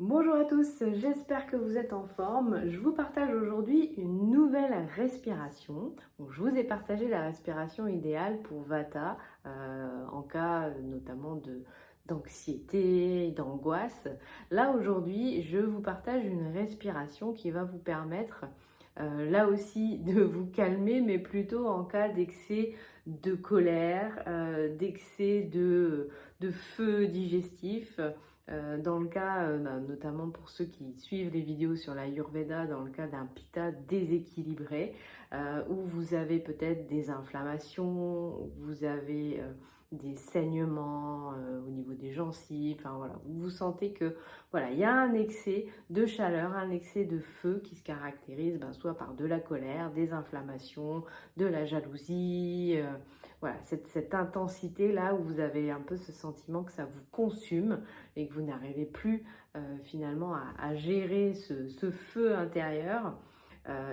Bonjour à tous, j'espère que vous êtes en forme. Je vous partage aujourd'hui une nouvelle respiration. Bon, je vous ai partagé la respiration idéale pour Vata en cas notamment d'anxiété, d'angoisse. Là aujourd'hui, je vous partage une respiration qui va vous permettre là aussi de vous calmer, mais plutôt en cas d'excès de colère, d'excès de feu digestif. Dans le cas, notamment pour ceux qui suivent les vidéos sur l'Ayurveda, dans le cas d'un pitta déséquilibré, où vous avez peut-être des inflammations, où vous avez des saignements au niveau des gencives, enfin voilà, vous sentez que voilà, il y a un excès de chaleur, un excès de feu qui se caractérise soit par de la colère, des inflammations, de la jalousie, voilà, cette intensité-là où vous avez un peu ce sentiment que ça vous consume et que vous n'arrivez plus finalement à gérer ce feu intérieur,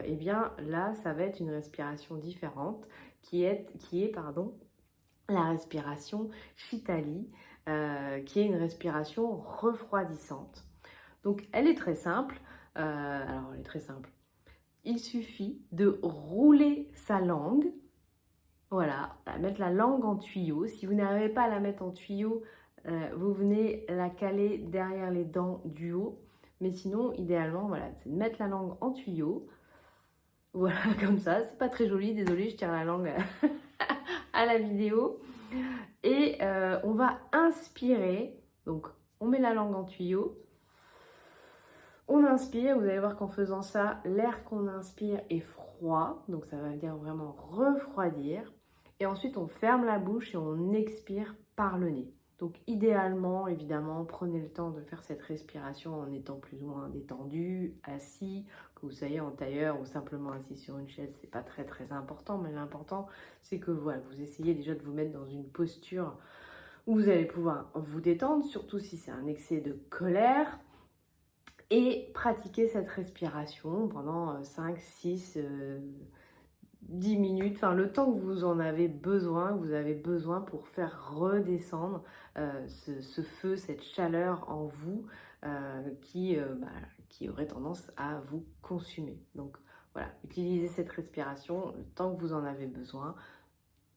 eh bien là, ça va être une respiration différente qui est la respiration Shitali, qui est une respiration refroidissante. Donc elle est très simple. Alors elle est très simple. Il suffit de rouler sa langue. Voilà, mettre la langue en tuyau. Si vous n'arrivez pas à la mettre en tuyau, vous venez la caler derrière les dents du haut. Mais sinon, idéalement, voilà, c'est de mettre la langue en tuyau. Voilà, comme ça. C'est pas très joli, désolée, je tire la langue à la vidéo. Et on va inspirer. Donc, on met la langue en tuyau. On inspire, vous allez voir qu'en faisant ça, l'air qu'on inspire est froid. Donc, ça va dire vraiment refroidir. Et ensuite, on ferme la bouche et on expire par le nez. Donc, idéalement, évidemment, prenez le temps de faire cette respiration en étant plus ou moins détendu, assis, que vous soyez en tailleur ou simplement assis sur une chaise. C'est pas très important, mais l'important, c'est que voilà, vous essayez déjà de vous mettre dans une posture où vous allez pouvoir vous détendre, surtout si c'est un excès de colère. Et pratiquer cette respiration pendant 5, 6, 10 minutes, enfin le temps que vous en avez besoin, pour faire redescendre ce feu, cette chaleur en vous qui aurait tendance à vous consumer. Donc voilà, utilisez cette respiration le temps que vous en avez besoin,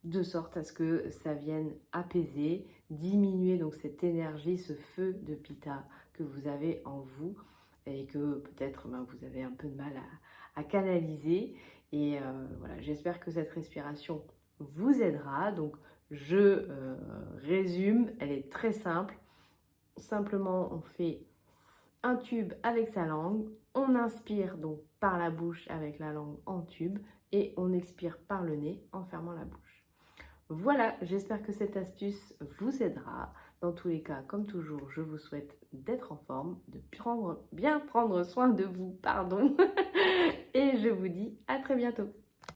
de sorte à ce que ça vienne apaiser, diminuer donc cette énergie, ce feu de pitta que vous avez en vous et que peut-être vous avez un peu de mal à canaliser. Et voilà, j'espère que cette respiration vous aidera. Donc je résume, elle est très simple. Simplement, on fait un tube avec sa langue, on inspire donc par la bouche avec la langue en tube et on expire par le nez en fermant la bouche. Voilà, j'espère que cette astuce vous aidera. Dans tous les cas, comme toujours, je vous souhaite d'être en forme, de bien prendre soin de vous, pardon. Et je vous dis à très bientôt.